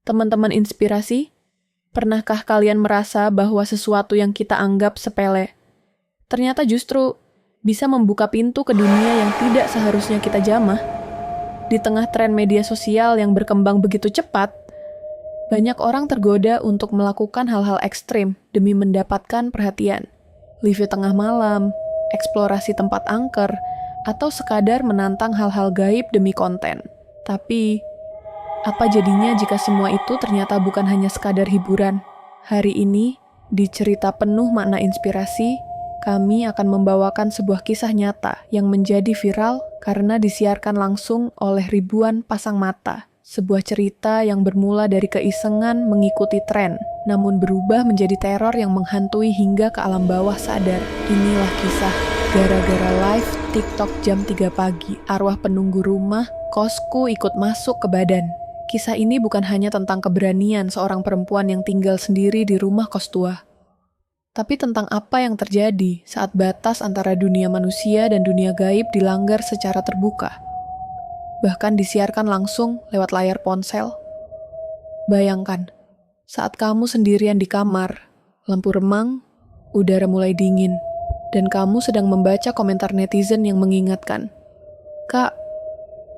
Teman-teman inspirasi, pernahkah kalian merasa bahwa sesuatu yang kita anggap sepele, ternyata justru bisa membuka pintu ke dunia yang tidak seharusnya kita jamah? Di tengah tren media sosial yang berkembang begitu cepat, banyak orang tergoda untuk melakukan hal-hal ekstrim demi mendapatkan perhatian. Live tengah malam, eksplorasi tempat angker, atau sekadar menantang hal-hal gaib demi konten. Tapi, apa jadinya jika semua itu ternyata bukan hanya sekadar hiburan? Hari ini, di cerita penuh makna inspirasi, kami akan membawakan sebuah kisah nyata yang menjadi viral karena disiarkan langsung oleh ribuan pasang mata. Sebuah cerita yang bermula dari keisengan mengikuti tren, namun berubah menjadi teror yang menghantui hingga ke alam bawah sadar. Inilah kisah gara-gara live TikTok jam 3 pagi, arwah penunggu rumah kosku ikut masuk ke badan. Kisah ini bukan hanya tentang keberanian seorang perempuan yang tinggal sendiri di rumah kos tua, tapi tentang apa yang terjadi saat batas antara dunia manusia dan dunia gaib dilanggar secara terbuka. Bahkan disiarkan langsung lewat layar ponsel. Bayangkan, saat kamu sendirian di kamar, lampu remang, udara mulai dingin, dan kamu sedang membaca komentar netizen yang mengingatkan, "Kak,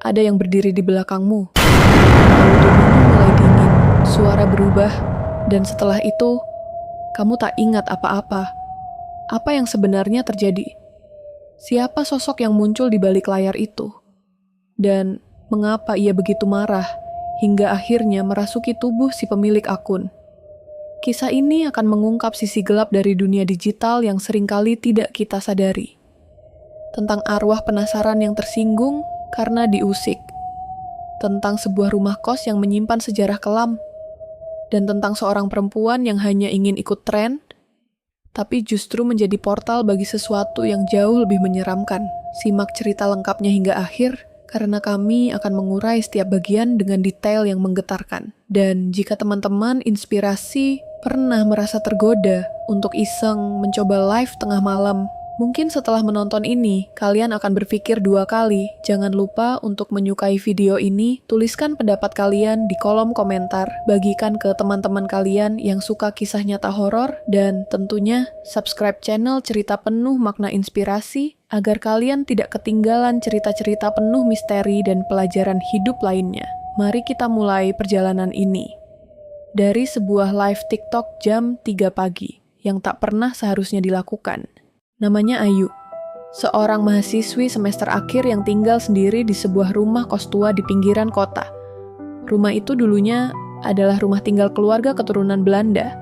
ada yang berdiri di belakangmu." Lalu tubuhmu mulai dingin, suara berubah, dan setelah itu, kamu tak ingat apa-apa. Apa yang sebenarnya terjadi? Siapa sosok yang muncul di balik layar itu? Dan mengapa ia begitu marah hingga akhirnya merasuki tubuh si pemilik akun? Kisah ini akan mengungkap sisi gelap dari dunia digital yang seringkali tidak kita sadari. Tentang arwah penasaran yang tersinggung karena diusik. Tentang sebuah rumah kos yang menyimpan sejarah kelam. Dan tentang seorang perempuan yang hanya ingin ikut tren, tapi justru menjadi portal bagi sesuatu yang jauh lebih menyeramkan. Simak cerita lengkapnya hingga akhir, karena kami akan mengurai setiap bagian dengan detail yang menggetarkan. Dan jika teman-teman inspirasi pernah merasa tergoda untuk iseng mencoba live tengah malam, mungkin setelah menonton ini, kalian akan berpikir 2 kali. Jangan lupa untuk menyukai video ini, tuliskan pendapat kalian di kolom komentar, bagikan ke teman-teman kalian yang suka kisah nyata horor, dan tentunya subscribe channel Cerita Penuh Makna Inspirasi, agar kalian tidak ketinggalan cerita-cerita penuh misteri dan pelajaran hidup lainnya. Mari kita mulai perjalanan ini. Dari sebuah live TikTok jam 3 pagi, yang tak pernah seharusnya dilakukan. Namanya Ayu, seorang mahasiswi semester akhir yang tinggal sendiri di sebuah rumah kos tua di pinggiran kota. Rumah itu dulunya adalah rumah tinggal keluarga keturunan Belanda,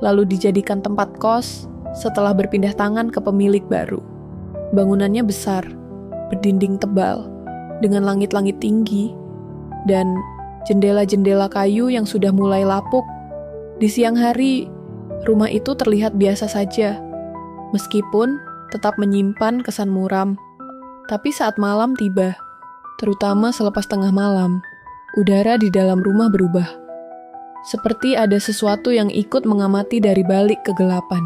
lalu dijadikan tempat kos setelah berpindah tangan ke pemilik baru. Bangunannya besar, berdinding tebal, dengan langit-langit tinggi, dan jendela-jendela kayu yang sudah mulai lapuk. Di siang hari, rumah itu terlihat biasa saja, meskipun tetap menyimpan kesan muram. Tapi saat malam tiba, terutama selepas tengah malam, udara di dalam rumah berubah. Seperti ada sesuatu yang ikut mengamati dari balik kegelapan.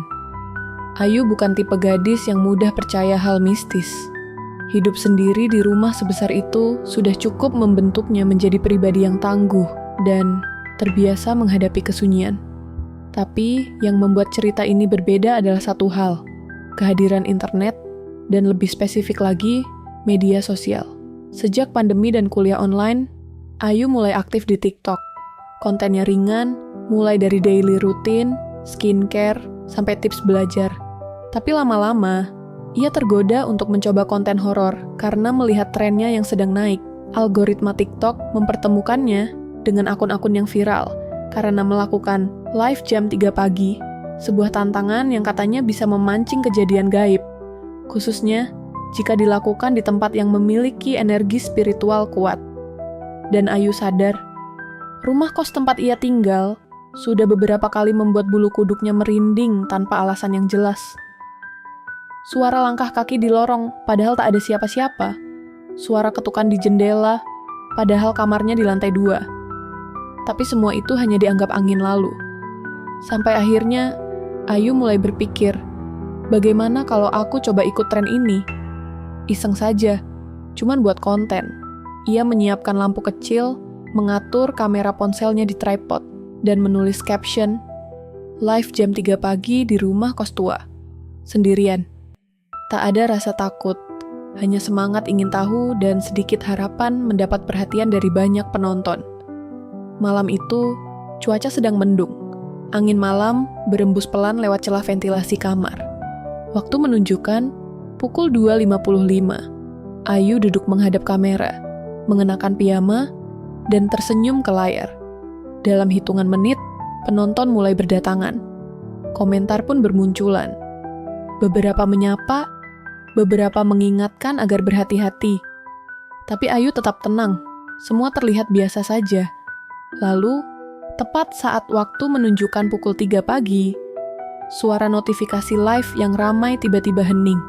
Ayu bukan tipe gadis yang mudah percaya hal mistis. Hidup sendiri di rumah sebesar itu sudah cukup membentuknya menjadi pribadi yang tangguh dan terbiasa menghadapi kesunyian. Tapi yang membuat cerita ini berbeda adalah satu hal, kehadiran internet, dan lebih spesifik lagi, media sosial. Sejak pandemi dan kuliah online, Ayu mulai aktif di TikTok. Kontennya ringan, mulai dari daily routine, skincare, sampai tips belajar. Tapi lama-lama, ia tergoda untuk mencoba konten horor karena melihat trennya yang sedang naik. Algoritma TikTok mempertemukannya dengan akun-akun yang viral karena melakukan live jam 3 pagi, sebuah tantangan yang katanya bisa memancing kejadian gaib, khususnya jika dilakukan di tempat yang memiliki energi spiritual kuat. Dan Ayu sadar, rumah kos tempat ia tinggal sudah beberapa kali membuat bulu kuduknya merinding tanpa alasan yang jelas. Suara langkah kaki di lorong, padahal tak ada siapa-siapa. Suara ketukan di jendela, padahal kamarnya di lantai 2. Tapi semua itu hanya dianggap angin lalu. Sampai akhirnya, Ayu mulai berpikir, bagaimana kalau aku coba ikut tren ini? Iseng saja, cuman buat konten. Ia menyiapkan lampu kecil, mengatur kamera ponselnya di tripod, dan menulis caption, "Live jam 3 pagi di rumah kos tua. Sendirian." Tak ada rasa takut, hanya semangat ingin tahu dan sedikit harapan mendapat perhatian dari banyak penonton. Malam itu, cuaca sedang mendung. Angin malam berembus pelan lewat celah ventilasi kamar. Waktu menunjukkan pukul 2.55. Ayu duduk menghadap kamera, mengenakan piyama, dan tersenyum ke layar. Dalam hitungan menit, penonton mulai berdatangan. Komentar pun bermunculan. Beberapa menyapa, beberapa mengingatkan agar berhati-hati. Tapi Ayu tetap tenang, semua terlihat biasa saja. Lalu, tepat saat waktu menunjukkan pukul 3 pagi, suara notifikasi live yang ramai tiba-tiba hening.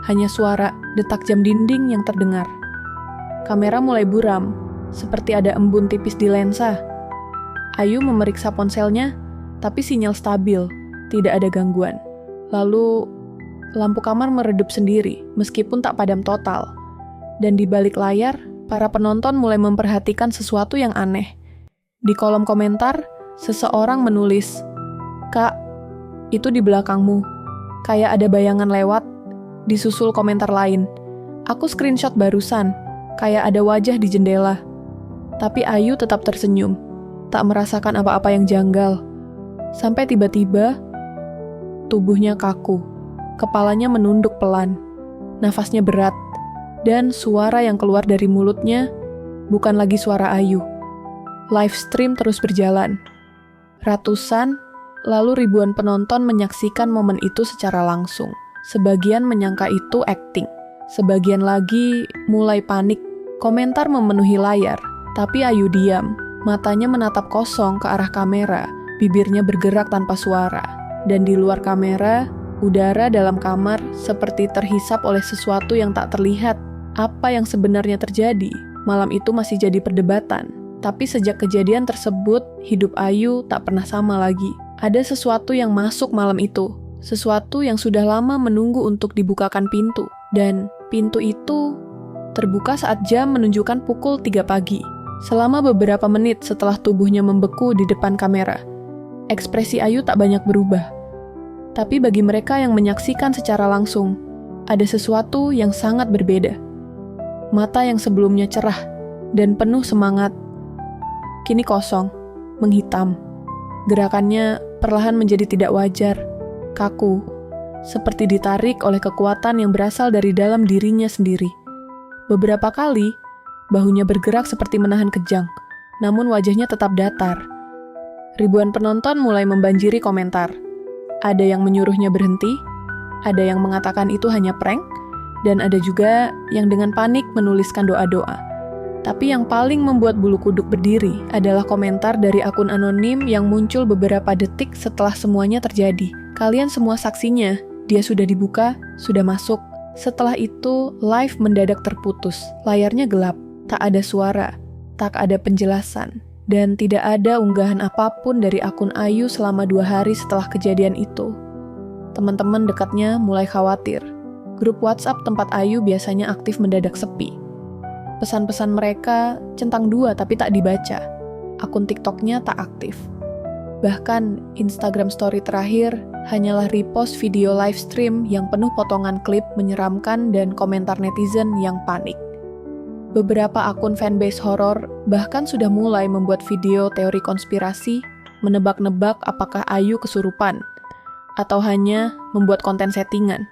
Hanya suara detak jam dinding yang terdengar. Kamera mulai buram, seperti ada embun tipis di lensa. Ayu memeriksa ponselnya, tapi sinyal stabil, tidak ada gangguan. Lalu, lampu kamar meredup sendiri, meskipun tak padam total. Dan di balik layar, para penonton mulai memperhatikan sesuatu yang aneh. Di kolom komentar, seseorang menulis, "Kak, itu di belakangmu. Kayak ada bayangan lewat." Disusul komentar lain, "Aku screenshot barusan. Kayak ada wajah di jendela." Tapi Ayu tetap tersenyum, tak merasakan apa-apa yang janggal. Sampai tiba-tiba, tubuhnya kaku. Kepalanya menunduk pelan, nafasnya berat, dan suara yang keluar dari mulutnya bukan lagi suara Ayu. Live stream terus berjalan. Ratusan, lalu ribuan penonton menyaksikan momen itu secara langsung. Sebagian menyangka itu akting, sebagian lagi mulai panik. Komentar memenuhi layar, tapi Ayu diam. Matanya menatap kosong ke arah kamera, bibirnya bergerak tanpa suara. Dan di luar kamera, udara dalam kamar seperti terhisap oleh sesuatu yang tak terlihat. Apa yang sebenarnya terjadi? Malam itu masih jadi perdebatan. Tapi sejak kejadian tersebut, hidup Ayu tak pernah sama lagi. Ada sesuatu yang masuk malam itu. Sesuatu yang sudah lama menunggu untuk dibukakan pintu. Dan pintu itu terbuka saat jam menunjukkan pukul 3 pagi. Selama beberapa menit setelah tubuhnya membeku di depan kamera, ekspresi Ayu tak banyak berubah. Tapi bagi mereka yang menyaksikan secara langsung, ada sesuatu yang sangat berbeda. Mata yang sebelumnya cerah dan penuh semangat, kini kosong, menghitam. Gerakannya perlahan menjadi tidak wajar, kaku, seperti ditarik oleh kekuatan yang berasal dari dalam dirinya sendiri. Beberapa kali, bahunya bergerak seperti menahan kejang, namun wajahnya tetap datar. Ribuan penonton mulai membanjiri komentar. Ada yang menyuruhnya berhenti, ada yang mengatakan itu hanya prank, dan ada juga yang dengan panik menuliskan doa-doa. Tapi yang paling membuat bulu kuduk berdiri adalah komentar dari akun anonim yang muncul beberapa detik setelah semuanya terjadi. Kalian semua saksinya, dia sudah dibuka, sudah masuk. Setelah itu, live mendadak terputus. Layarnya gelap, tak ada suara, tak ada penjelasan. Dan tidak ada unggahan apapun dari akun Ayu selama 2 hari setelah kejadian itu. Teman-teman dekatnya mulai khawatir. Grup WhatsApp tempat Ayu biasanya aktif mendadak sepi. Pesan-pesan mereka centang 2 tapi tak dibaca. Akun TikToknya tak aktif. Bahkan Instagram story terakhir hanyalah repost video live stream yang penuh potongan klip menyeramkan dan komentar netizen yang panik. Beberapa akun fanbase horor bahkan sudah mulai membuat video teori konspirasi, menebak-nebak apakah Ayu kesurupan, atau hanya membuat konten settingan.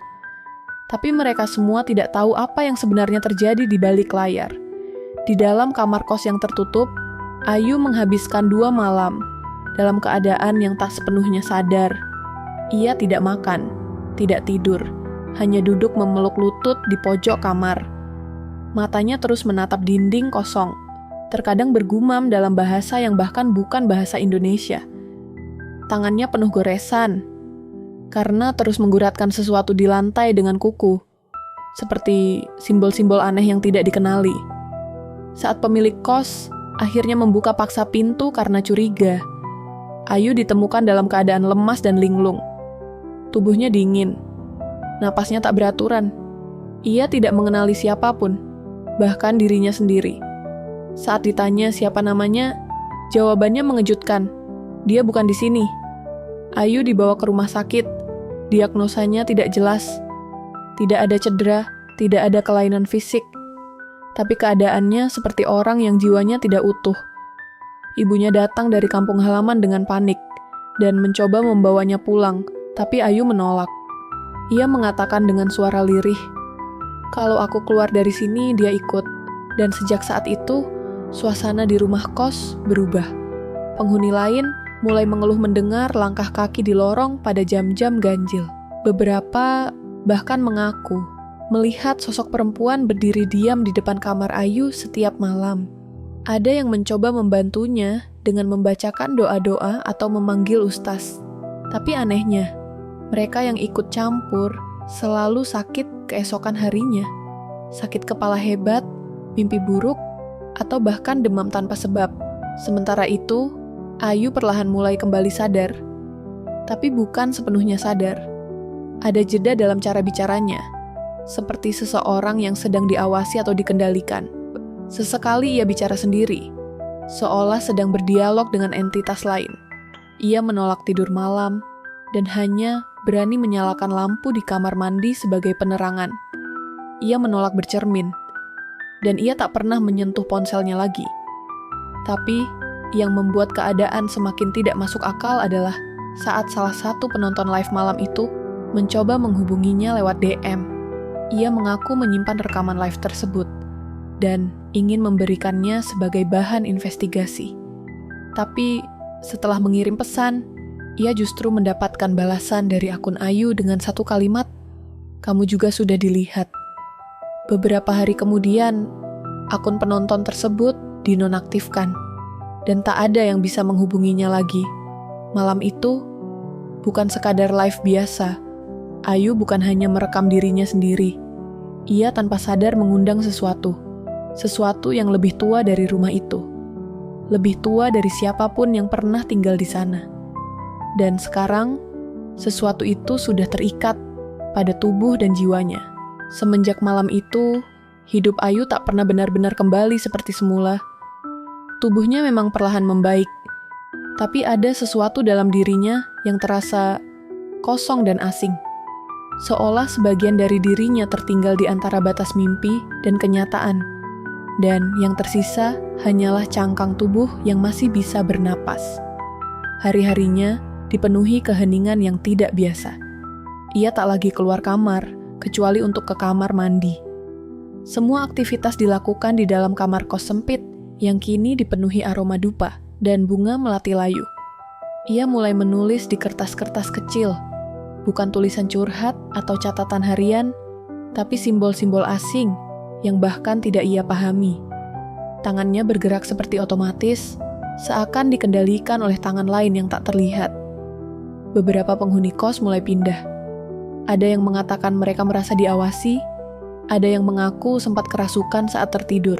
Tapi mereka semua tidak tahu apa yang sebenarnya terjadi di balik layar. Di dalam kamar kos yang tertutup, Ayu menghabiskan 2 malam dalam keadaan yang tak sepenuhnya sadar. Ia tidak makan, tidak tidur, hanya duduk memeluk lutut di pojok kamar. Matanya terus menatap dinding kosong, terkadang bergumam dalam bahasa yang bahkan bukan bahasa Indonesia. Tangannya penuh goresan, karena terus mengguratkan sesuatu di lantai dengan kuku, seperti simbol-simbol aneh yang tidak dikenali. Saat pemilik kos akhirnya membuka paksa pintu karena curiga, Ayu ditemukan dalam keadaan lemas dan linglung. Tubuhnya dingin, napasnya tak beraturan. Ia tidak mengenali siapapun, bahkan dirinya sendiri. Saat ditanya siapa namanya, jawabannya mengejutkan. Dia bukan di sini. Ayu dibawa ke rumah sakit. Diagnosanya tidak jelas. Tidak ada cedera, tidak ada kelainan fisik. Tapi keadaannya seperti orang yang jiwanya tidak utuh. Ibunya datang dari kampung halaman dengan panik dan mencoba membawanya pulang, tapi Ayu menolak. Ia mengatakan dengan suara lirih, "Kalau aku keluar dari sini, dia ikut." Dan sejak saat itu, suasana di rumah kos berubah. Penghuni lain mulai mengeluh mendengar langkah kaki di lorong pada jam-jam ganjil. Beberapa bahkan mengaku melihat sosok perempuan berdiri diam di depan kamar Ayu setiap malam. Ada yang mencoba membantunya dengan membacakan doa-doa atau memanggil ustaz. Tapi anehnya, mereka yang ikut campur selalu sakit keesokan harinya. Sakit kepala hebat, mimpi buruk, atau bahkan demam tanpa sebab. Sementara itu, Ayu perlahan mulai kembali sadar. Tapi bukan sepenuhnya sadar. Ada jeda dalam cara bicaranya, seperti seseorang yang sedang diawasi atau dikendalikan. Sesekali ia bicara sendiri, seolah sedang berdialog dengan entitas lain. Ia menolak tidur malam, dan hanya berani menyalakan lampu di kamar mandi sebagai penerangan. Ia menolak bercermin, dan ia tak pernah menyentuh ponselnya lagi. Tapi, yang membuat keadaan semakin tidak masuk akal adalah saat salah satu penonton live malam itu mencoba menghubunginya lewat DM. Ia mengaku menyimpan rekaman live tersebut dan ingin memberikannya sebagai bahan investigasi. Tapi setelah mengirim pesan, ia justru mendapatkan balasan dari akun Ayu dengan satu kalimat, "Kamu juga sudah dilihat." Beberapa hari kemudian, akun penonton tersebut dinonaktifkan, dan tak ada yang bisa menghubunginya lagi. Malam itu, bukan sekadar live biasa, Ayu bukan hanya merekam dirinya sendiri. Ia tanpa sadar mengundang sesuatu yang lebih tua dari rumah itu. Lebih tua dari siapapun yang pernah tinggal di sana. Dan sekarang, sesuatu itu sudah terikat pada tubuh dan jiwanya. Semenjak malam itu, hidup Ayu tak pernah benar-benar kembali seperti semula. Tubuhnya memang perlahan membaik, tapi ada sesuatu dalam dirinya yang terasa kosong dan asing. Seolah sebagian dari dirinya tertinggal di antara batas mimpi dan kenyataan. Dan yang tersisa hanyalah cangkang tubuh yang masih bisa bernapas. Hari-harinya dipenuhi keheningan yang tidak biasa. Ia tak lagi keluar kamar, kecuali untuk ke kamar mandi. Semua aktivitas dilakukan di dalam kamar kos sempit yang kini dipenuhi aroma dupa dan bunga melati layu. Ia mulai menulis di kertas-kertas kecil, bukan tulisan curhat atau catatan harian, tapi simbol-simbol asing yang bahkan tidak ia pahami. Tangannya bergerak seperti otomatis, seakan dikendalikan oleh tangan lain yang tak terlihat. Beberapa penghuni kos mulai pindah. Ada yang mengatakan mereka merasa diawasi, ada yang mengaku sempat kerasukan saat tertidur.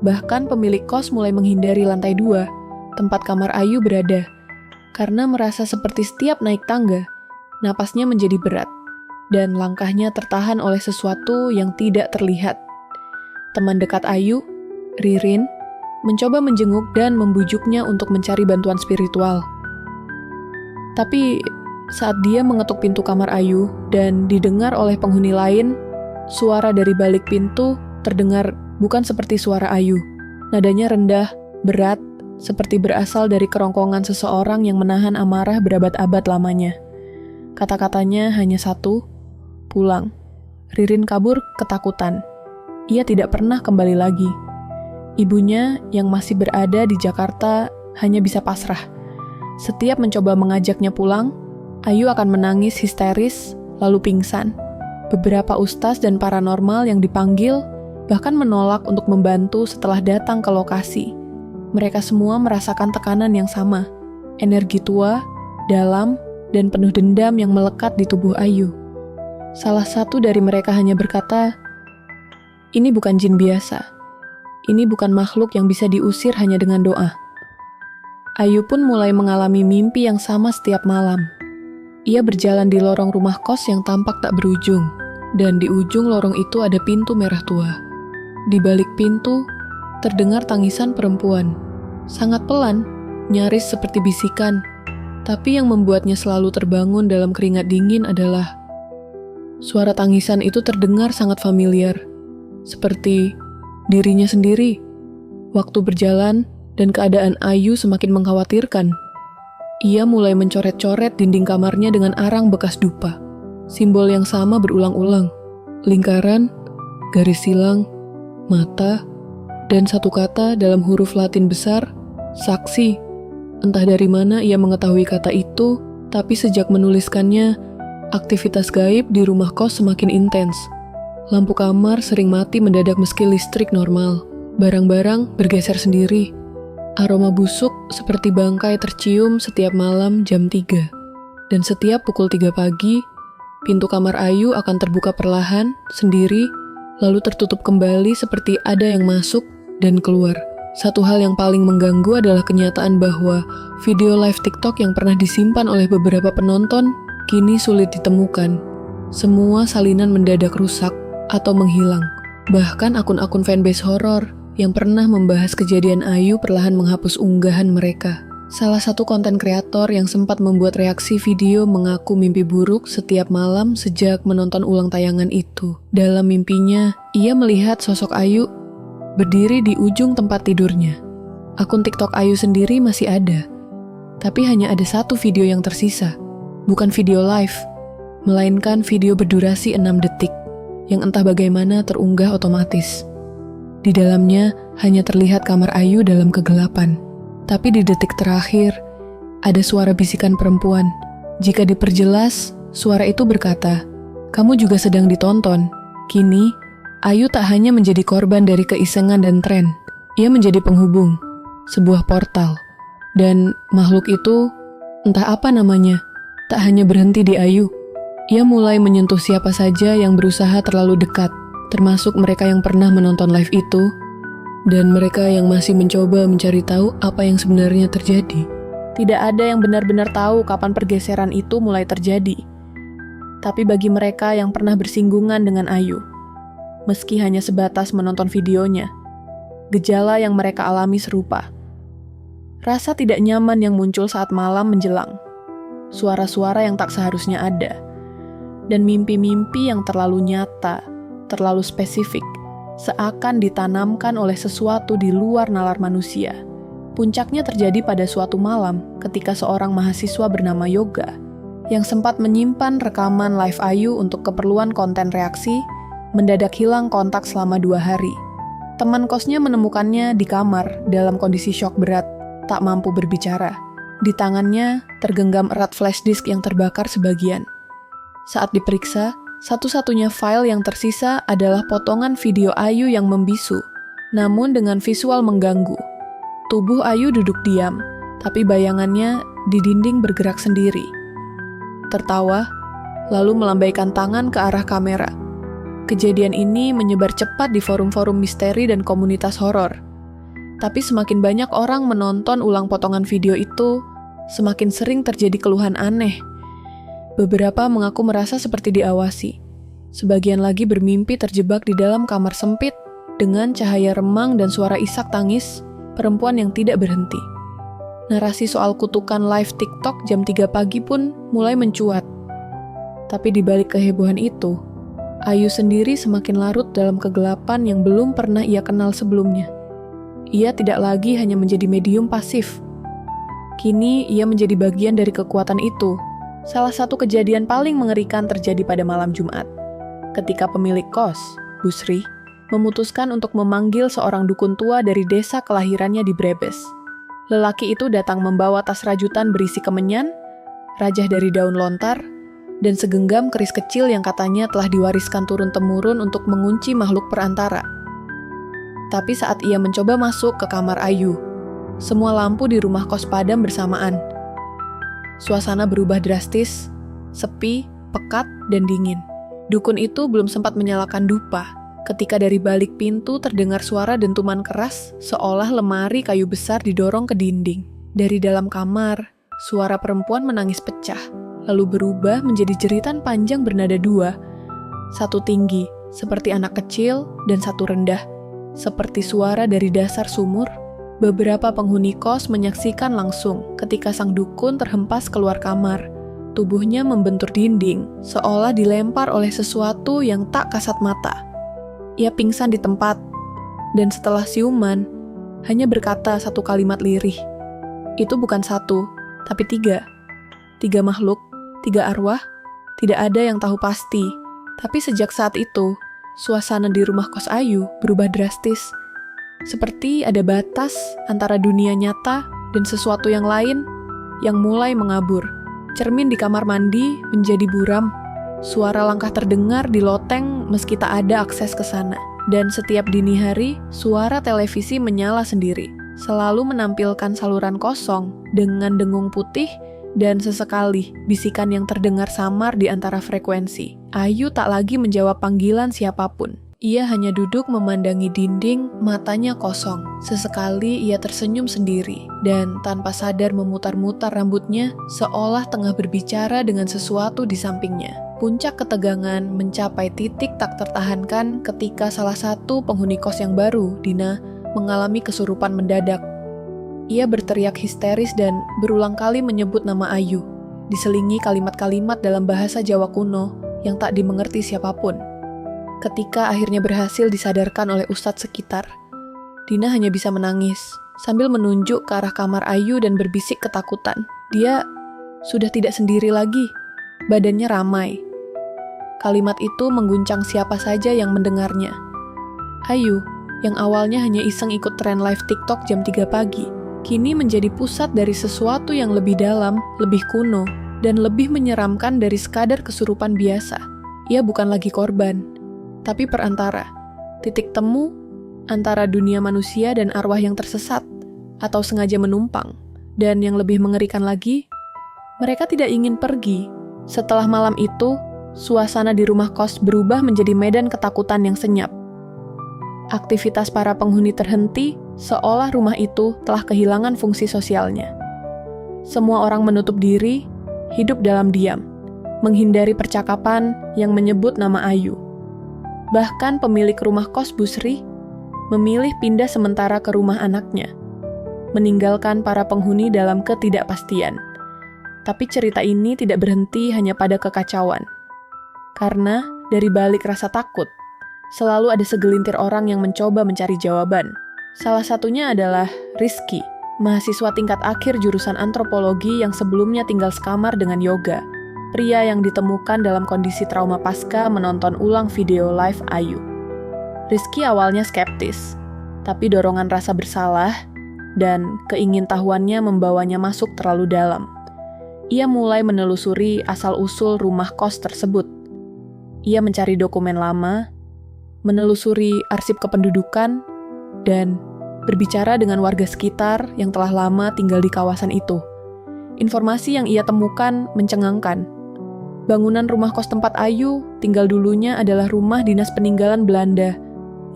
Bahkan pemilik kos mulai menghindari lantai 2, tempat kamar Ayu berada, karena merasa seperti setiap naik tangga, napasnya menjadi berat, dan langkahnya tertahan oleh sesuatu yang tidak terlihat. Teman dekat Ayu, Ririn, mencoba menjenguk dan membujuknya untuk mencari bantuan spiritual. Tapi saat dia mengetuk pintu kamar Ayu dan didengar oleh penghuni lain, suara dari balik pintu terdengar bukan seperti suara Ayu. Nadanya rendah, berat, seperti berasal dari kerongkongan seseorang yang menahan amarah berabad-abad lamanya. Kata-katanya hanya satu, "Pulang." Ririn kabur ketakutan. Ia tidak pernah kembali lagi. Ibunya yang masih berada di Jakarta hanya bisa pasrah. Setiap mencoba mengajaknya pulang, Ayu akan menangis histeris, lalu pingsan. Beberapa ustaz dan paranormal yang dipanggil bahkan menolak untuk membantu setelah datang ke lokasi. Mereka semua merasakan tekanan yang sama, energi tua, dalam, dan penuh dendam yang melekat di tubuh Ayu. Salah satu dari mereka hanya berkata, "Ini bukan jin biasa. Ini bukan makhluk yang bisa diusir hanya dengan doa." Ayu pun mulai mengalami mimpi yang sama setiap malam. Ia berjalan di lorong rumah kos yang tampak tak berujung, dan di ujung lorong itu ada pintu merah tua. Di balik pintu, terdengar tangisan perempuan. Sangat pelan, nyaris seperti bisikan. Tapi yang membuatnya selalu terbangun dalam keringat dingin adalah suara tangisan itu terdengar sangat familiar, seperti dirinya sendiri. Waktu berjalan dan keadaan Ayu semakin mengkhawatirkan. Ia mulai mencoret-coret dinding kamarnya dengan arang bekas dupa. Simbol yang sama berulang-ulang. Lingkaran, garis silang, mata, dan satu kata dalam huruf Latin besar, saksi. Entah dari mana ia mengetahui kata itu, tapi sejak menuliskannya, aktivitas gaib di rumah kos semakin intens. Lampu kamar sering mati mendadak meski listrik normal. Barang-barang bergeser sendiri. Aroma busuk seperti bangkai tercium setiap malam jam 3. Dan setiap pukul 3 pagi, pintu kamar Ayu akan terbuka perlahan, sendiri, lalu tertutup kembali seperti ada yang masuk dan keluar. Satu hal yang paling mengganggu adalah kenyataan bahwa video live TikTok yang pernah disimpan oleh beberapa penonton kini sulit ditemukan. Semua salinan mendadak rusak atau menghilang. Bahkan akun-akun fanbase horor yang pernah membahas kejadian Ayu perlahan menghapus unggahan mereka. Salah satu konten kreator yang sempat membuat reaksi video mengaku mimpi buruk setiap malam sejak menonton ulang tayangan itu. Dalam mimpinya, ia melihat sosok Ayu berdiri di ujung tempat tidurnya. Akun TikTok Ayu sendiri masih ada, tapi hanya ada satu video yang tersisa. Bukan video live, melainkan video berdurasi 6 detik, yang entah bagaimana terunggah otomatis. Di dalamnya hanya terlihat kamar Ayu dalam kegelapan. Tapi di detik terakhir, ada suara bisikan perempuan. Jika diperjelas, suara itu berkata, "Kamu juga sedang ditonton." Kini, Ayu tak hanya menjadi korban dari keisengan dan tren, ia menjadi penghubung, sebuah portal. Dan makhluk itu, entah apa namanya, tak hanya berhenti di Ayu. Ia mulai menyentuh siapa saja yang berusaha terlalu dekat, termasuk mereka yang pernah menonton live itu, dan mereka yang masih mencoba mencari tahu apa yang sebenarnya terjadi. Tidak ada yang benar-benar tahu kapan pergeseran itu mulai terjadi. Tapi bagi mereka yang pernah bersinggungan dengan Ayu, meski hanya sebatas menonton videonya, gejala yang mereka alami serupa. Rasa tidak nyaman yang muncul saat malam menjelang, suara-suara yang tak seharusnya ada, dan mimpi-mimpi yang terlalu nyata, terlalu spesifik, seakan ditanamkan oleh sesuatu di luar nalar manusia. Puncaknya terjadi pada suatu malam ketika seorang mahasiswa bernama Yoga, yang sempat menyimpan rekaman live Ayu untuk keperluan konten reaksi, mendadak hilang kontak selama 2 hari. Teman kosnya menemukannya di kamar dalam kondisi syok berat, tak mampu berbicara. Di tangannya tergenggam erat flash disk yang terbakar sebagian. Saat diperiksa, satu-satunya file yang tersisa adalah potongan video Ayu yang membisu, namun dengan visual mengganggu. Tubuh Ayu duduk diam, tapi bayangannya di dinding bergerak sendiri. Tertawa, lalu melambaikan tangan ke arah kamera. Kejadian ini menyebar cepat di forum-forum misteri dan komunitas horor. Tapi semakin banyak orang menonton ulang potongan video itu, semakin sering terjadi keluhan aneh. Beberapa mengaku merasa seperti diawasi. Sebagian lagi bermimpi terjebak di dalam kamar sempit dengan cahaya remang dan suara isak tangis perempuan yang tidak berhenti. Narasi soal kutukan live TikTok jam 3 pagi pun mulai mencuat. Tapi di balik kehebohan itu, Ayu sendiri semakin larut dalam kegelapan yang belum pernah ia kenal sebelumnya. Ia tidak lagi hanya menjadi medium pasif. Kini ia menjadi bagian dari kekuatan itu. Salah satu kejadian paling mengerikan terjadi pada malam Jumat, ketika pemilik kos, Busri, memutuskan untuk memanggil seorang dukun tua dari desa kelahirannya di Brebes. Lelaki itu datang membawa tas rajutan berisi kemenyan, rajah dari daun lontar, dan segenggam keris kecil yang katanya telah diwariskan turun-temurun untuk mengunci makhluk perantara. Tapi saat ia mencoba masuk ke kamar Ayu, semua lampu di rumah kos padam bersamaan. Suasana berubah drastis, sepi, pekat, dan dingin. Dukun itu belum sempat menyalakan dupa, ketika dari balik pintu terdengar suara dentuman keras, seolah lemari kayu besar didorong ke dinding. Dari dalam kamar, suara perempuan menangis pecah, lalu berubah menjadi jeritan panjang bernada 2, satu tinggi, seperti anak kecil, dan satu rendah, Seperti suara dari dasar sumur, beberapa penghuni kos menyaksikan langsung ketika sang dukun terhempas keluar kamar. Tubuhnya membentur dinding, seolah dilempar oleh sesuatu yang tak kasat mata. Ia pingsan di tempat, dan setelah siuman, hanya berkata satu kalimat lirih. Itu bukan satu, tapi tiga. Tiga makhluk, tiga arwah, tidak ada yang tahu pasti. Tapi sejak saat itu, suasana di rumah kos Ayu berubah drastis. Seperti ada batas antara dunia nyata dan sesuatu yang lain yang mulai mengabur. Cermin di kamar mandi menjadi buram. Suara langkah terdengar di loteng meski tak ada akses ke sana. Dan setiap dini hari, suara televisi menyala sendiri. Selalu menampilkan saluran kosong dengan dengung putih dan sesekali bisikan yang terdengar samar di antara frekuensi. Ayu tak lagi menjawab panggilan siapapun. Ia hanya duduk memandangi dinding, matanya kosong. Sesekali ia tersenyum sendiri, dan tanpa sadar memutar-mutar rambutnya, seolah tengah berbicara dengan sesuatu di sampingnya. Puncak ketegangan mencapai titik tak tertahankan ketika salah satu penghuni kos yang baru, Dina, mengalami kesurupan mendadak. Ia berteriak histeris dan berulang kali menyebut nama Ayu, diselingi kalimat-kalimat dalam bahasa Jawa kuno yang tak dimengerti siapapun. Ketika akhirnya berhasil disadarkan oleh ustadz sekitar, Dina hanya bisa menangis, sambil menunjuk ke arah kamar Ayu dan berbisik ketakutan. Dia sudah tidak sendiri lagi, badannya ramai. Kalimat itu mengguncang siapa saja yang mendengarnya. Ayu, yang awalnya hanya iseng ikut tren live TikTok jam 3 pagi, kini menjadi pusat dari sesuatu yang lebih dalam, lebih kuno, dan lebih menyeramkan dari sekadar kesurupan biasa. Ia bukan lagi korban, tapi perantara, titik temu antara dunia manusia dan arwah yang tersesat, atau sengaja menumpang. Dan yang lebih mengerikan lagi, mereka tidak ingin pergi. Setelah malam itu, suasana di rumah kos berubah menjadi medan ketakutan yang senyap. Aktivitas para penghuni terhenti, seolah rumah itu telah kehilangan fungsi sosialnya. Semua orang menutup diri, hidup dalam diam, menghindari percakapan yang menyebut nama Ayu. Bahkan pemilik rumah kos Busri memilih pindah sementara ke rumah anaknya, meninggalkan para penghuni dalam ketidakpastian. Tapi cerita ini tidak berhenti hanya pada kekacauan. Karena dari balik rasa takut, selalu ada segelintir orang yang mencoba mencari jawaban. Salah satunya adalah Rizky, mahasiswa tingkat akhir jurusan antropologi yang sebelumnya tinggal sekamar dengan Yoga, pria yang ditemukan dalam kondisi trauma pasca menonton ulang video live Ayu. Rizky awalnya skeptis, tapi dorongan rasa bersalah dan keingintahuannya membawanya masuk terlalu dalam. Ia mulai menelusuri asal-usul rumah kos tersebut. Ia mencari dokumen lama, menelusuri arsip kependudukan, dan berbicara dengan warga sekitar yang telah lama tinggal di kawasan itu. Informasi yang ia temukan mencengangkan. Bangunan rumah kos tempat Ayu tinggal dulunya adalah rumah dinas peninggalan Belanda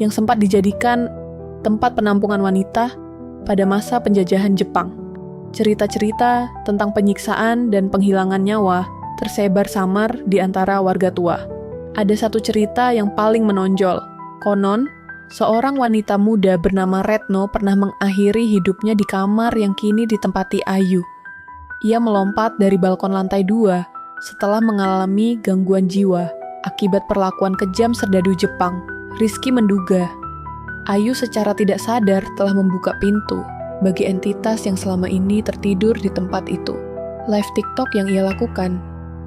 yang sempat dijadikan tempat penampungan wanita pada masa penjajahan Jepang. Cerita-cerita tentang penyiksaan dan penghilangan nyawa tersebar samar di antara warga tua. Ada satu cerita yang paling menonjol. Konon, seorang wanita muda bernama Retno pernah mengakhiri hidupnya di kamar yang kini ditempati Ayu. Ia melompat dari balkon lantai 2 setelah mengalami gangguan jiwa akibat perlakuan kejam serdadu Jepang. Rizky menduga Ayu secara tidak sadar telah membuka pintu bagi entitas yang selama ini tertidur di tempat itu. Live TikTok yang ia lakukan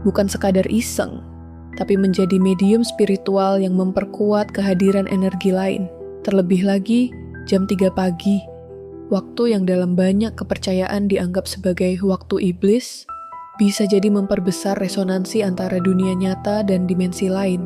bukan sekadar iseng, tapi menjadi medium spiritual yang memperkuat kehadiran energi lain. Terlebih lagi, jam 3 pagi, waktu yang dalam banyak kepercayaan dianggap sebagai waktu iblis, bisa jadi memperbesar resonansi antara dunia nyata dan dimensi lain.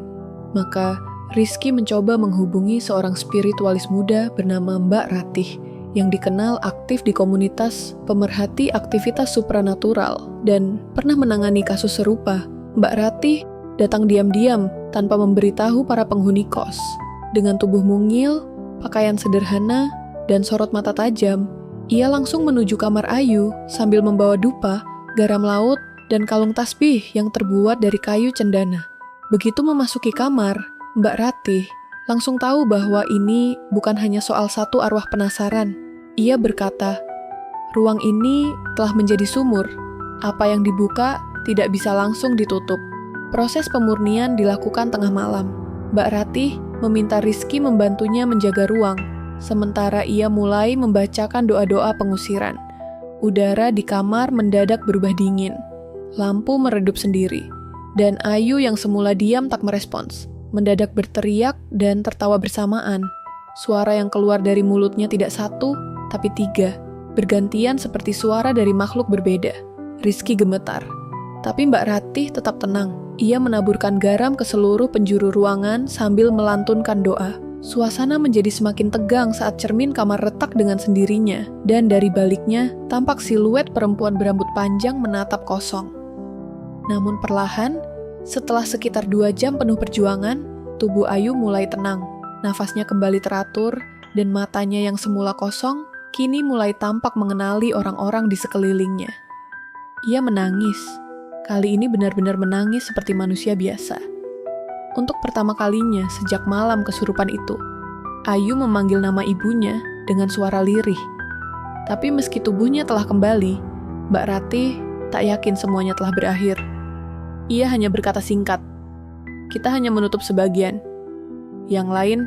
Maka, Rizky mencoba menghubungi seorang spiritualis muda bernama Mbak Ratih, yang dikenal aktif di komunitas pemerhati aktivitas supranatural dan pernah menangani kasus serupa. Mbak Ratih datang diam-diam tanpa memberitahu para penghuni kos. Dengan tubuh mungil, pakaian sederhana, dan sorot mata tajam, ia langsung menuju kamar Ayu sambil membawa dupa, garam laut, dan kalung tasbih yang terbuat dari kayu cendana. Begitu memasuki kamar, Mbak Ratih Langsung tahu bahwa ini bukan hanya soal satu arwah penasaran. Ia berkata, ruang ini telah menjadi sumur. Apa yang dibuka tidak bisa langsung ditutup. Proses pemurnian dilakukan tengah malam. Mbak Ratih meminta Rizky membantunya menjaga ruang, sementara ia mulai membacakan doa-doa pengusiran. Udara di kamar mendadak berubah dingin. Lampu meredup sendiri. Dan Ayu yang semula diam tak merespons. Mendadak berteriak dan tertawa bersamaan. Suara yang keluar dari mulutnya tidak satu, tapi tiga. Bergantian seperti suara dari makhluk berbeda. Rizky gemetar. Tapi Mbak Ratih tetap tenang. Ia menaburkan garam ke seluruh penjuru ruangan sambil melantunkan doa. Suasana menjadi semakin tegang saat cermin kamar retak dengan sendirinya. Dan dari baliknya, tampak siluet perempuan berambut panjang menatap kosong. Namun perlahan, setelah sekitar 2 jam penuh perjuangan, tubuh Ayu mulai tenang. Nafasnya kembali teratur, dan matanya yang semula kosong, kini mulai tampak mengenali orang-orang di sekelilingnya. Ia menangis. Kali ini benar-benar menangis seperti manusia biasa. Untuk pertama kalinya sejak malam kesurupan itu, Ayu memanggil nama ibunya dengan suara lirih. Tapi meski tubuhnya telah kembali, Mbak Ratih tak yakin semuanya telah berakhir. Ia hanya berkata singkat, "Kita hanya menutup sebagian. Yang lain,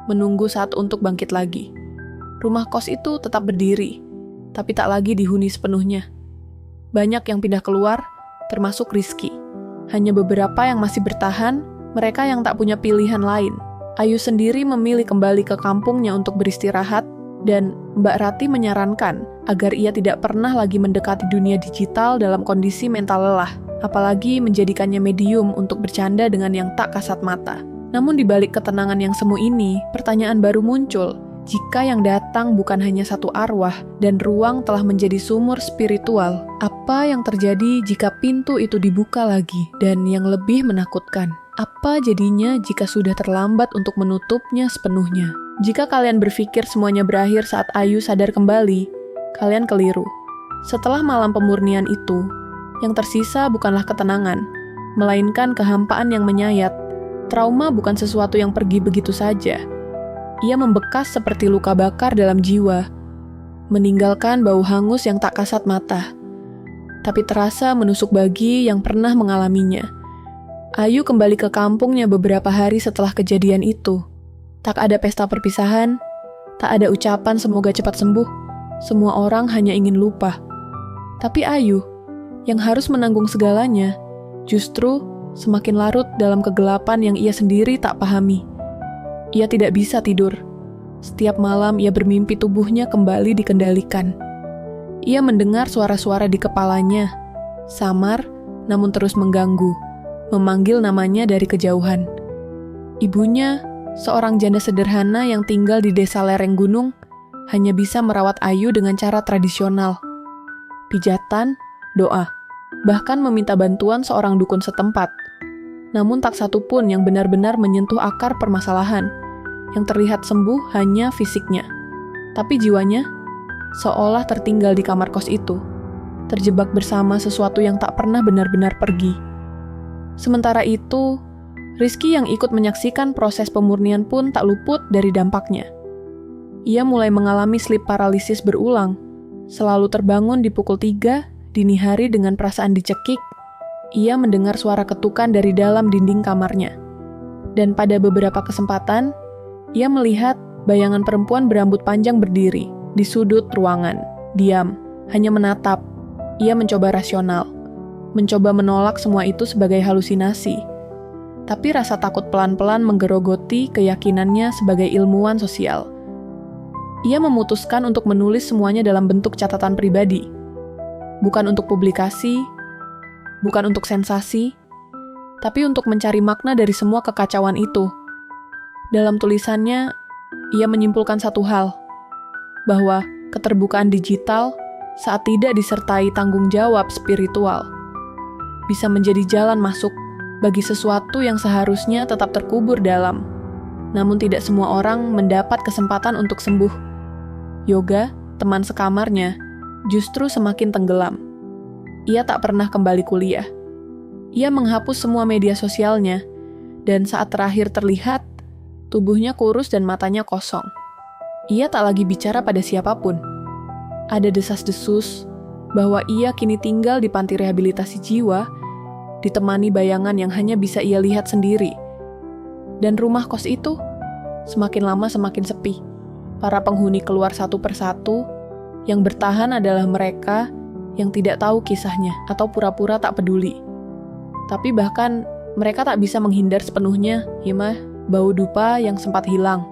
menunggu saat untuk bangkit lagi." Rumah kos itu tetap berdiri, tapi tak lagi dihuni sepenuhnya. Banyak yang pindah keluar, termasuk Rizky. Hanya beberapa yang masih bertahan, mereka yang tak punya pilihan lain. Ayu sendiri memilih kembali ke kampungnya untuk beristirahat, dan Mbak Ratih menyarankan agar ia tidak pernah lagi mendekati dunia digital dalam kondisi mental lelah. Apalagi menjadikannya medium untuk bercanda dengan yang tak kasat mata. Namun di balik ketenangan yang semu ini, pertanyaan baru muncul. Jika yang datang bukan hanya satu arwah dan ruang telah menjadi sumur spiritual, apa yang terjadi jika pintu itu dibuka lagi? Dan yang lebih menakutkan, apa jadinya jika sudah terlambat untuk menutupnya sepenuhnya? Jika kalian berpikir semuanya berakhir saat Ayu sadar kembali, kalian keliru. Setelah malam pemurnian itu, yang tersisa bukanlah ketenangan, melainkan kehampaan yang menyayat. Trauma bukan sesuatu yang pergi begitu saja. Ia membekas seperti luka bakar dalam jiwa, meninggalkan bau hangus yang tak kasat mata, tapi terasa menusuk bagi yang pernah mengalaminya. Ayu kembali ke kampungnya beberapa hari setelah kejadian itu. Tak ada pesta perpisahan, tak ada ucapan semoga cepat sembuh. Semua orang hanya ingin lupa. Tapi Ayu, yang harus menanggung segalanya, justru semakin larut dalam kegelapan yang ia sendiri tak pahami. Ia tidak bisa tidur. Setiap malam ia bermimpi tubuhnya kembali dikendalikan. Ia mendengar suara-suara di kepalanya, samar namun terus mengganggu, memanggil namanya dari kejauhan. Ibunya, seorang janda sederhana yang tinggal di desa lereng gunung, hanya bisa merawat Ayu dengan cara tradisional. Pijatan, doa, bahkan meminta bantuan seorang dukun setempat. Namun tak satu pun yang benar-benar menyentuh akar permasalahan. Yang terlihat sembuh hanya fisiknya. Tapi jiwanya seolah tertinggal di kamar kos itu, terjebak bersama sesuatu yang tak pernah benar-benar pergi. Sementara itu, Rizky yang ikut menyaksikan proses pemurnian pun tak luput dari dampaknya. Ia mulai mengalami sleep paralysis berulang, selalu terbangun di pukul 3 dini hari dengan perasaan dicekik. Ia mendengar suara ketukan dari dalam dinding kamarnya. Dan pada beberapa kesempatan, ia melihat bayangan perempuan berambut panjang berdiri di sudut ruangan, diam, hanya menatap. Ia mencoba rasional, mencoba menolak semua itu sebagai halusinasi. Tapi rasa takut pelan-pelan menggerogoti keyakinannya sebagai ilmuwan sosial. Ia memutuskan untuk menulis semuanya dalam bentuk catatan pribadi. Bukan untuk publikasi, bukan untuk sensasi, tapi untuk mencari makna dari semua kekacauan itu. Dalam tulisannya, ia menyimpulkan satu hal, bahwa keterbukaan digital saat tidak disertai tanggung jawab spiritual bisa menjadi jalan masuk bagi sesuatu yang seharusnya tetap terkubur dalam. Namun tidak semua orang mendapat kesempatan untuk sembuh. Yoga, teman sekamarnya, justru semakin tenggelam. Ia tak pernah kembali kuliah. Ia menghapus semua media sosialnya, dan saat terakhir terlihat, Tubuhnya kurus dan matanya kosong. Ia tak lagi bicara pada siapapun. Ada desas-desus bahwa ia kini tinggal di panti rehabilitasi jiwa, ditemani bayangan yang hanya bisa ia lihat sendiri. Dan rumah kos itu semakin lama semakin sepi. Para penghuni keluar satu persatu, yang bertahan adalah mereka yang tidak tahu kisahnya atau pura-pura tak peduli. Tapi bahkan mereka tak bisa menghindar sepenuhnya, bau dupa yang sempat hilang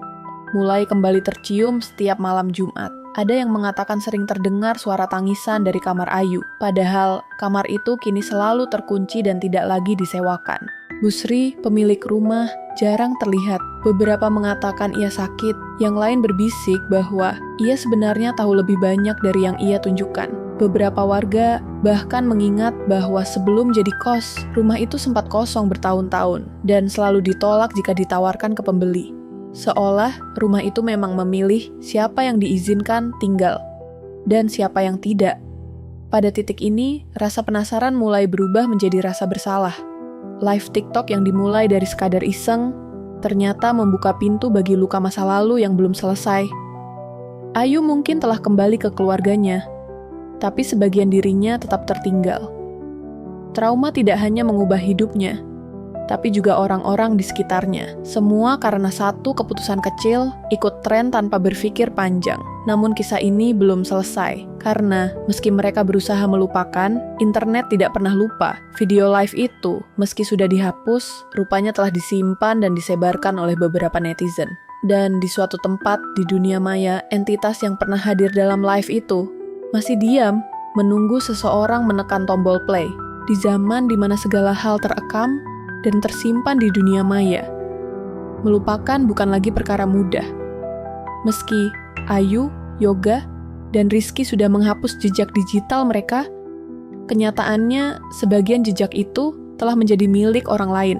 mulai kembali tercium setiap malam Jumat. Ada yang mengatakan sering terdengar suara tangisan dari kamar Ayu, padahal kamar itu kini selalu terkunci dan tidak lagi disewakan. Busri, pemilik rumah, jarang terlihat. Beberapa mengatakan ia sakit, yang lain berbisik bahwa ia sebenarnya tahu lebih banyak dari yang ia tunjukkan. Beberapa warga bahkan mengingat bahwa sebelum jadi kos, rumah itu sempat kosong bertahun-tahun dan selalu ditolak jika ditawarkan ke pembeli. Seolah rumah itu memang memilih siapa yang diizinkan tinggal dan siapa yang tidak. Pada titik ini, rasa penasaran mulai berubah menjadi rasa bersalah. Live TikTok yang dimulai dari sekadar iseng ternyata membuka pintu bagi luka masa lalu yang belum selesai. Ayu mungkin telah kembali ke keluarganya, tapi sebagian dirinya tetap tertinggal. Trauma tidak hanya mengubah hidupnya, tapi juga orang-orang di sekitarnya. Semua karena satu keputusan kecil, ikut tren tanpa berpikir panjang. Namun kisah ini belum selesai, karena meski mereka berusaha melupakan, internet tidak pernah lupa. Video live itu, meski sudah dihapus, rupanya telah disimpan dan disebarkan oleh beberapa netizen. Dan di suatu tempat di dunia maya, entitas yang pernah hadir dalam live itu masih diam, menunggu seseorang menekan tombol play. Di zaman di mana segala hal terekam dan tersimpan di dunia maya, melupakan bukan lagi perkara mudah. Meski Ayu, Yoga, dan Rizky sudah menghapus jejak digital mereka, kenyataannya sebagian jejak itu telah menjadi milik orang lain.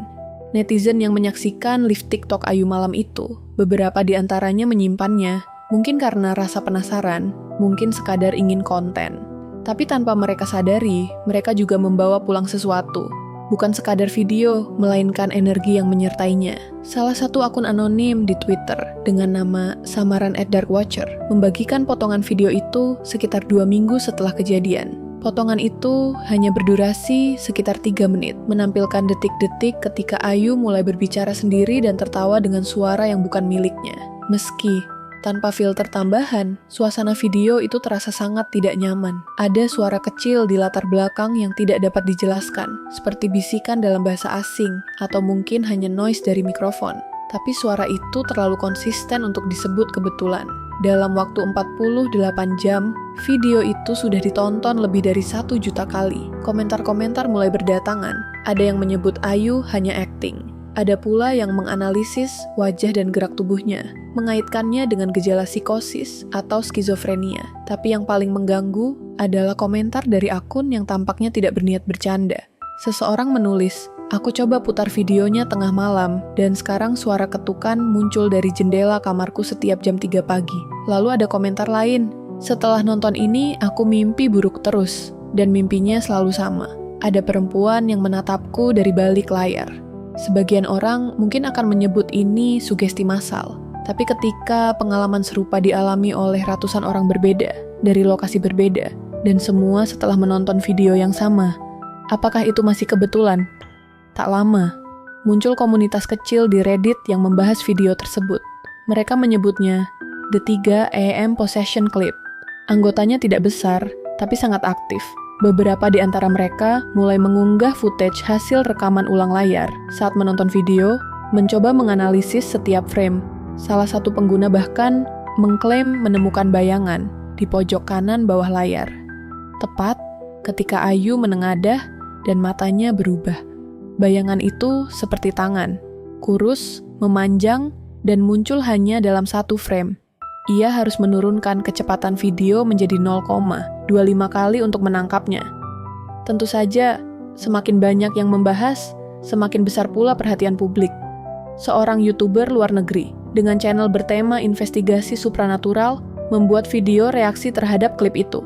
Netizen yang menyaksikan live TikTok Ayu malam itu, beberapa di antaranya menyimpannya, mungkin karena rasa penasaran, mungkin sekadar ingin konten. Tapi tanpa mereka sadari, mereka juga membawa pulang sesuatu. Bukan sekadar video, melainkan energi yang menyertainya. Salah satu akun anonim di Twitter dengan nama samaran @darkwatcher membagikan potongan video itu sekitar 2 minggu setelah kejadian. Potongan itu hanya berdurasi sekitar 3 menit, menampilkan detik-detik ketika Ayu mulai berbicara sendiri dan tertawa dengan suara yang bukan miliknya. Meski tanpa filter tambahan, suasana video itu terasa sangat tidak nyaman. Ada suara kecil di latar belakang yang tidak dapat dijelaskan, seperti bisikan dalam bahasa asing, atau mungkin hanya noise dari mikrofon. Tapi suara itu terlalu konsisten untuk disebut kebetulan. Dalam waktu 48 jam, video itu sudah ditonton lebih dari 1 juta kali. Komentar-komentar mulai berdatangan. Ada yang menyebut Ayu hanya acting. Ada pula yang menganalisis wajah dan gerak tubuhnya, mengaitkannya dengan gejala psikosis atau skizofrenia. Tapi yang paling mengganggu adalah komentar dari akun yang tampaknya tidak berniat bercanda. Seseorang menulis, "Aku coba putar videonya tengah malam, dan sekarang suara ketukan muncul dari jendela kamarku setiap jam 3 pagi. Lalu ada komentar lain, "Setelah nonton ini, aku mimpi buruk terus, dan mimpinya selalu sama. Ada perempuan yang menatapku dari balik layar." Sebagian orang mungkin akan menyebut ini sugesti massal, tapi ketika pengalaman serupa dialami oleh ratusan orang berbeda, dari lokasi berbeda, dan semua setelah menonton video yang sama, apakah itu masih kebetulan? Tak lama, muncul komunitas kecil di Reddit yang membahas video tersebut. Mereka menyebutnya The 3 AM Possession Clip. Anggotanya tidak besar, tapi sangat aktif. Beberapa di antara mereka mulai mengunggah footage hasil rekaman ulang layar saat menonton video, mencoba menganalisis setiap frame. Salah satu pengguna bahkan mengklaim menemukan bayangan di pojok kanan bawah layar. Tepat ketika Ayu menengadah dan matanya berubah. Bayangan itu seperti tangan, kurus, memanjang, dan muncul hanya dalam 1 frame. Ia harus menurunkan kecepatan video menjadi 0,25 kali untuk menangkapnya. Tentu saja, semakin banyak yang membahas, semakin besar pula perhatian publik. Seorang YouTuber luar negeri dengan channel bertema investigasi supranatural membuat video reaksi terhadap klip itu.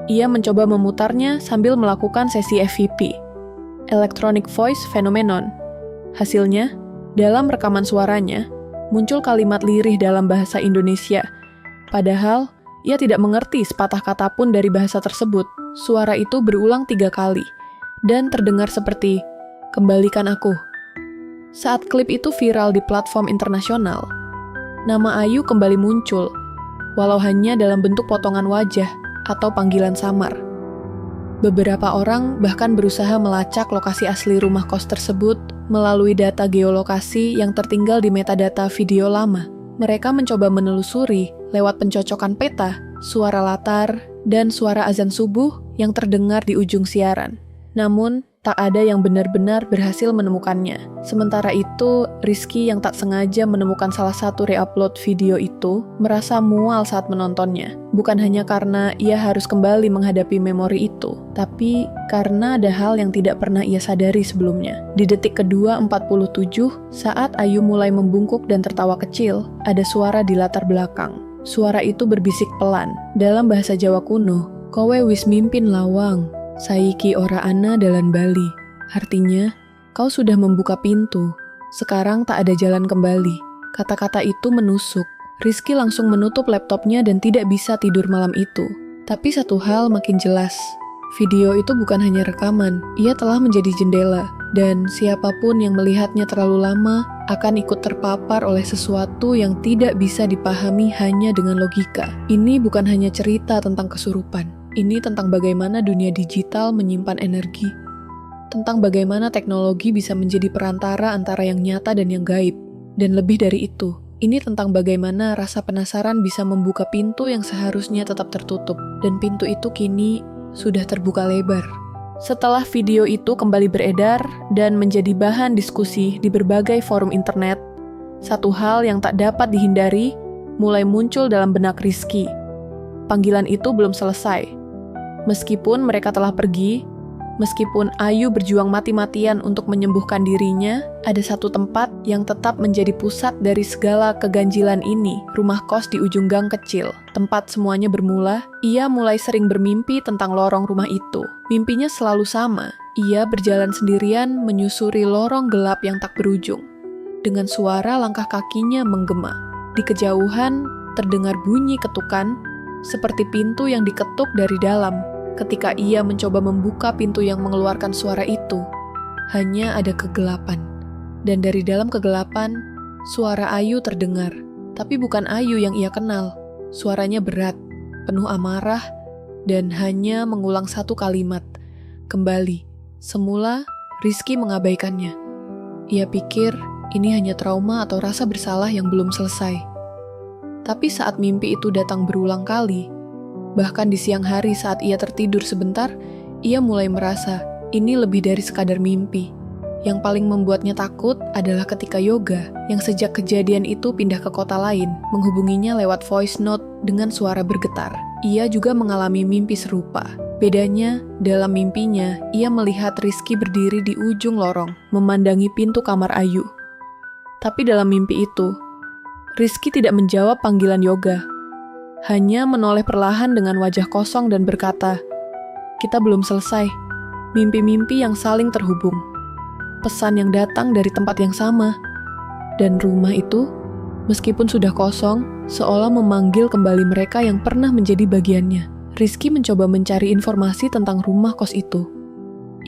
Ia mencoba memutarnya sambil melakukan sesi FVP, Electronic Voice Phenomenon. Hasilnya, dalam rekaman suaranya, muncul kalimat lirih dalam bahasa Indonesia. Padahal, ia tidak mengerti sepatah kata pun dari bahasa tersebut. Suara itu berulang 3 kali, dan terdengar seperti, "Kembalikan aku." Saat klip itu viral di platform internasional, nama Ayu kembali muncul, walau hanya dalam bentuk potongan wajah atau panggilan samar. Beberapa orang bahkan berusaha melacak lokasi asli rumah kos tersebut melalui data geolokasi yang tertinggal di metadata video lama. Mereka mencoba menelusuri lewat pencocokan peta, suara latar, dan suara azan subuh yang terdengar di ujung siaran. Namun, tak ada yang benar-benar berhasil menemukannya. Sementara itu, Rizky yang tak sengaja menemukan salah satu reupload video itu merasa mual saat menontonnya. Bukan hanya karena ia harus kembali menghadapi memori itu, tapi karena ada hal yang tidak pernah ia sadari sebelumnya. Di detik kedua 47, saat Ayu mulai membungkuk dan tertawa kecil, ada suara di latar belakang. Suara itu berbisik pelan. Dalam bahasa Jawa kuno, "Kowe wis mimpin lawang, saiki ora ana dalan bali." Artinya, kau sudah membuka pintu, sekarang tak ada jalan kembali. Kata-kata itu menusuk. Rizky langsung menutup laptopnya dan tidak bisa tidur malam itu. Tapi satu hal makin jelas. Video itu bukan hanya rekaman, ia telah menjadi jendela, dan siapapun yang melihatnya terlalu lama akan ikut terpapar oleh sesuatu yang tidak bisa dipahami hanya dengan logika. Ini bukan hanya cerita tentang kesurupan. Ini tentang bagaimana dunia digital menyimpan energi. Tentang bagaimana teknologi bisa menjadi perantara antara yang nyata dan yang gaib. Dan lebih dari itu, ini tentang bagaimana rasa penasaran bisa membuka pintu yang seharusnya tetap tertutup. Dan pintu itu kini sudah terbuka lebar. Setelah video itu kembali beredar dan menjadi bahan diskusi di berbagai forum internet, satu hal yang tak dapat dihindari mulai muncul dalam benak Rizky. Panggilan itu belum selesai. Meskipun mereka telah pergi, meskipun Ayu berjuang mati-matian untuk menyembuhkan dirinya, ada satu tempat yang tetap menjadi pusat dari segala keganjilan ini, rumah kos di ujung gang kecil. Tempat semuanya bermula, ia mulai sering bermimpi tentang lorong rumah itu. Mimpinya selalu sama, ia berjalan sendirian menyusuri lorong gelap yang tak berujung. Dengan suara langkah kakinya menggema. Di kejauhan, terdengar bunyi ketukan, seperti pintu yang diketuk dari dalam. Ketika ia mencoba membuka pintu yang mengeluarkan suara itu, hanya ada kegelapan. Dan dari dalam kegelapan, suara Ayu terdengar. Tapi bukan Ayu yang ia kenal. Suaranya berat, penuh amarah, dan hanya mengulang satu kalimat. Kembali. Semula, Rizky mengabaikannya. Ia pikir ini hanya trauma atau rasa bersalah yang belum selesai. Tapi saat mimpi itu datang berulang kali, bahkan di siang hari saat ia tertidur sebentar, ia mulai merasa ini lebih dari sekadar mimpi. Yang paling membuatnya takut adalah ketika Yoga, yang sejak kejadian itu pindah ke kota lain, menghubunginya lewat voice note dengan suara bergetar. Ia juga mengalami mimpi serupa. Bedanya, dalam mimpinya, ia melihat Rizky berdiri di ujung lorong, memandangi pintu kamar Ayu. Tapi dalam mimpi itu, Rizky tidak menjawab panggilan Yoga. Hanya menoleh perlahan dengan wajah kosong dan berkata, "Kita belum selesai." Mimpi-mimpi yang saling terhubung. Pesan yang datang dari tempat yang sama. Dan rumah itu, meskipun sudah kosong, seolah memanggil kembali mereka yang pernah menjadi bagiannya. Rizky mencoba mencari informasi tentang rumah kos itu.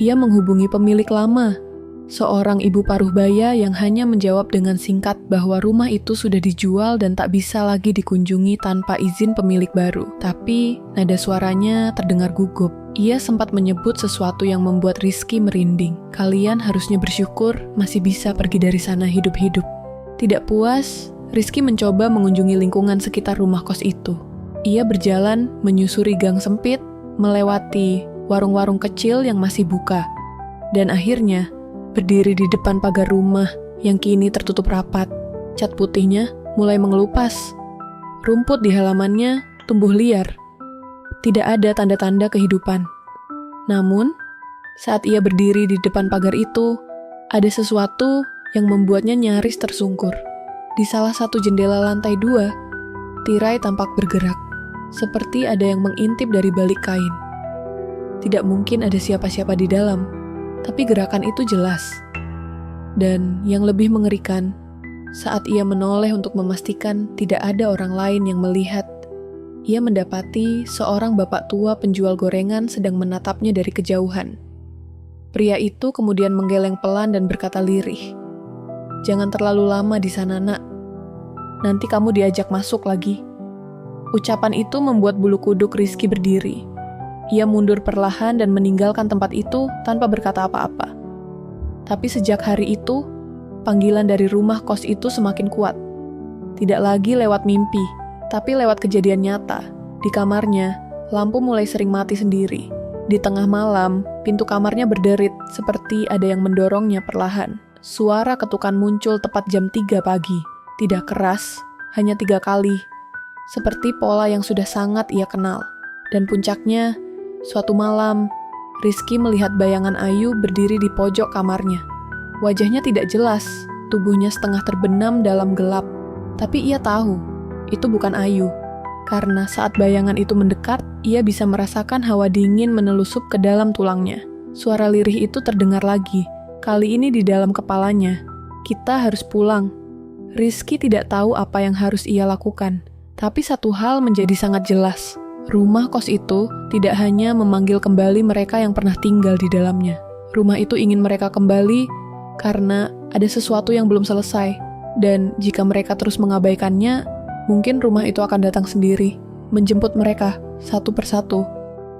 Ia menghubungi pemilik lama, seorang ibu paruh baya yang hanya menjawab dengan singkat bahwa rumah itu sudah dijual dan tak bisa lagi dikunjungi tanpa izin pemilik baru. Tapi, nada suaranya terdengar gugup. Ia sempat menyebut sesuatu yang membuat Rizky merinding. Kalian harusnya bersyukur masih bisa pergi dari sana hidup-hidup. Tidak puas, Rizky mencoba mengunjungi lingkungan sekitar rumah kos itu. Ia berjalan menyusuri gang sempit, melewati warung-warung kecil yang masih buka. Dan akhirnya, berdiri di depan pagar rumah yang kini tertutup rapat. Cat putihnya mulai mengelupas. Rumput di halamannya tumbuh liar. Tidak ada tanda-tanda kehidupan. Namun, saat ia berdiri di depan pagar itu, ada sesuatu yang membuatnya nyaris tersungkur. Di salah satu jendela lantai 2, tirai tampak bergerak, seperti ada yang mengintip dari balik kain. Tidak mungkin ada siapa-siapa di dalam, tapi gerakan itu jelas. Dan yang lebih mengerikan, Saat ia menoleh untuk memastikan tidak ada orang lain yang melihat, ia mendapati seorang bapak tua penjual gorengan sedang menatapnya dari kejauhan. Pria itu kemudian menggeleng pelan dan berkata lirih, "Jangan terlalu lama di sana, Nak. Nanti kamu diajak masuk lagi." Ucapan itu membuat bulu kuduk Rizky berdiri. Ia mundur perlahan dan meninggalkan tempat itu tanpa berkata apa-apa. Tapi sejak hari itu, panggilan dari rumah kos itu semakin kuat. Tidak lagi lewat mimpi, tapi lewat kejadian nyata. Di kamarnya, lampu mulai sering mati sendiri. Di tengah malam, pintu kamarnya berderit seperti ada yang mendorongnya perlahan. Suara ketukan muncul tepat jam 3 pagi. Tidak keras, hanya 3 kali. Seperti pola yang sudah sangat ia kenal. Dan puncaknya, suatu malam, Rizky melihat bayangan Ayu berdiri di pojok kamarnya. Wajahnya tidak jelas, tubuhnya setengah terbenam dalam gelap. Tapi ia tahu, itu bukan Ayu. Karena saat bayangan itu mendekat, ia bisa merasakan hawa dingin menelusup ke dalam tulangnya. Suara lirih itu terdengar lagi, kali ini di dalam kepalanya. Kita harus pulang. Rizky tidak tahu apa yang harus ia lakukan. Tapi satu hal menjadi sangat jelas. Rumah kos itu tidak hanya memanggil kembali mereka yang pernah tinggal di dalamnya. Rumah itu ingin mereka kembali karena ada sesuatu yang belum selesai. Dan jika mereka terus mengabaikannya, mungkin rumah itu akan datang sendiri, menjemput mereka satu persatu.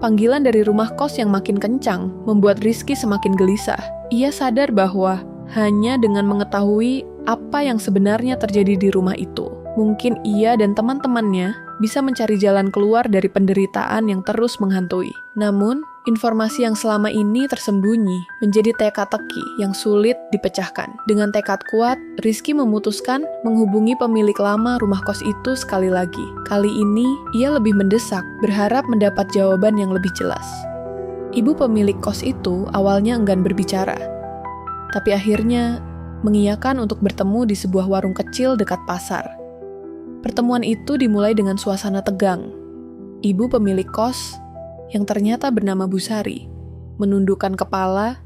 Panggilan dari rumah kos yang makin kencang membuat Rizky semakin gelisah. Ia sadar bahwa hanya dengan mengetahui apa yang sebenarnya terjadi di rumah itu, mungkin ia dan teman-temannya bisa mencari jalan keluar dari penderitaan yang terus menghantui. Namun, informasi yang selama ini tersembunyi menjadi teka-teki yang sulit dipecahkan. Dengan tekad kuat, Rizky memutuskan menghubungi pemilik lama rumah kos itu sekali lagi. Kali ini, ia lebih mendesak, berharap mendapat jawaban yang lebih jelas. Ibu pemilik kos itu awalnya enggan berbicara, tapi akhirnya mengiyakan untuk bertemu di sebuah warung kecil dekat pasar. Pertemuan itu dimulai dengan suasana tegang. Ibu pemilik kos, yang ternyata bernama Busari, menundukkan kepala,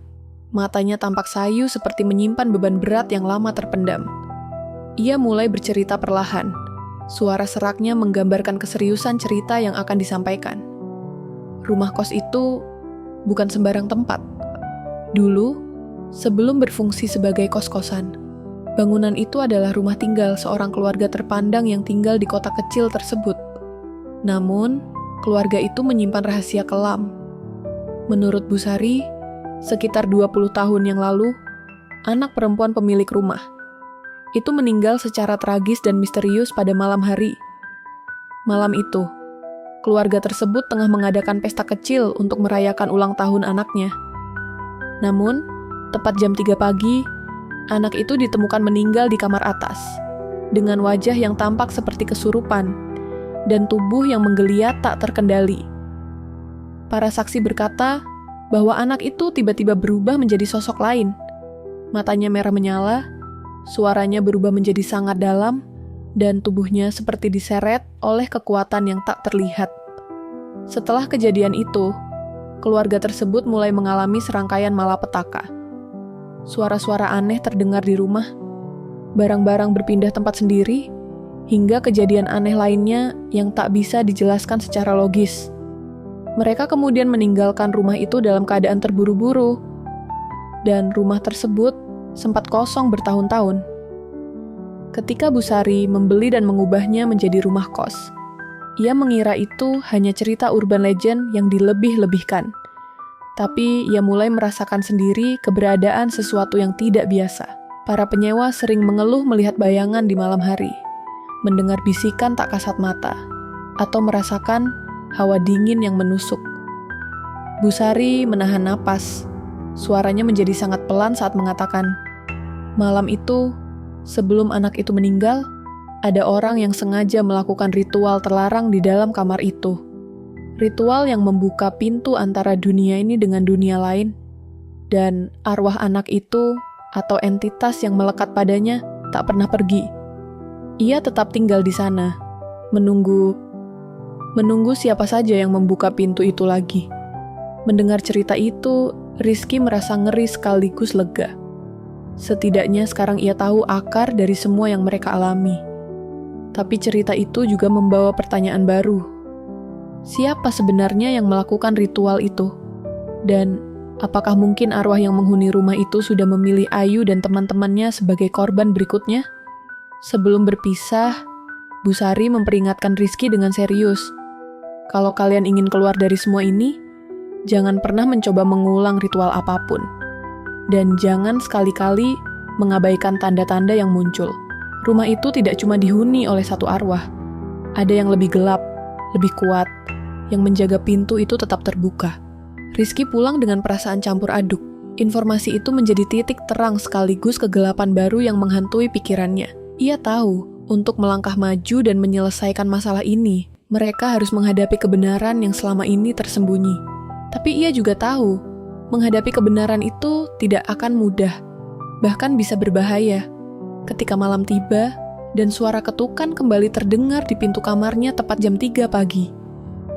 matanya tampak sayu seperti menyimpan beban berat yang lama terpendam. Ia mulai bercerita perlahan. Suara seraknya menggambarkan keseriusan cerita yang akan disampaikan. Rumah kos itu bukan sembarang tempat. Dulu, sebelum berfungsi sebagai kos-kosan, bangunan itu adalah rumah tinggal seorang keluarga terpandang yang tinggal di kota kecil tersebut. Namun, keluarga itu menyimpan rahasia kelam. Menurut Busari, sekitar 20 tahun yang lalu, anak perempuan pemilik rumah itu meninggal secara tragis dan misterius pada malam hari. Malam itu, keluarga tersebut tengah mengadakan pesta kecil untuk merayakan ulang tahun anaknya. Namun, tepat jam 3 pagi, anak itu ditemukan meninggal di kamar atas, dengan wajah yang tampak seperti kesurupan, dan tubuh yang menggeliat tak terkendali. Para saksi berkata bahwa anak itu tiba-tiba berubah menjadi sosok lain. Matanya merah menyala, suaranya berubah menjadi sangat dalam, dan tubuhnya seperti diseret oleh kekuatan yang tak terlihat. Setelah kejadian itu, keluarga tersebut mulai mengalami serangkaian malapetaka. Suara-suara aneh terdengar di rumah, barang-barang berpindah tempat sendiri, hingga kejadian aneh lainnya yang tak bisa dijelaskan secara logis. Mereka kemudian meninggalkan rumah itu dalam keadaan terburu-buru, dan rumah tersebut sempat kosong bertahun-tahun. Ketika Busari membeli dan mengubahnya menjadi rumah kos, ia mengira itu hanya cerita urban legend yang dilebih-lebihkan. Tapi ia mulai merasakan sendiri keberadaan sesuatu yang tidak biasa. Para penyewa sering mengeluh melihat bayangan di malam hari, mendengar bisikan tak kasat mata, atau merasakan hawa dingin yang menusuk. Busari menahan napas. Suaranya menjadi sangat pelan saat mengatakan, "Malam itu, sebelum anak itu meninggal, ada orang yang sengaja melakukan ritual terlarang di dalam kamar itu. Ritual yang membuka pintu antara dunia ini dengan dunia lain, dan arwah anak itu atau entitas yang melekat padanya tak pernah pergi. Ia tetap tinggal di sana, menunggu siapa saja yang membuka pintu itu lagi." Mendengar cerita itu, Rizky merasa ngeri sekaligus lega. Setidaknya sekarang ia tahu akar dari semua yang mereka alami. Tapi cerita itu juga membawa pertanyaan baru. Siapa sebenarnya yang melakukan ritual itu? Dan apakah mungkin arwah yang menghuni rumah itu sudah memilih Ayu dan teman-temannya sebagai korban berikutnya? Sebelum berpisah, Bu Sari memperingatkan Rizky dengan serius. Kalau kalian ingin keluar dari semua ini, jangan pernah mencoba mengulang ritual apapun. Dan jangan sekali-kali mengabaikan tanda-tanda yang muncul. Rumah itu tidak cuma dihuni oleh satu arwah. Ada yang lebih gelap, lebih kuat, yang menjaga pintu itu tetap terbuka. Rizky pulang dengan perasaan campur aduk. Informasi itu menjadi titik terang sekaligus kegelapan baru yang menghantui pikirannya. Ia tahu, untuk melangkah maju dan menyelesaikan masalah ini, mereka harus menghadapi kebenaran yang selama ini tersembunyi. Tapi ia juga tahu, menghadapi kebenaran itu tidak akan mudah, bahkan bisa berbahaya. Ketika malam tiba, dan suara ketukan kembali terdengar di pintu kamarnya tepat jam 3 pagi.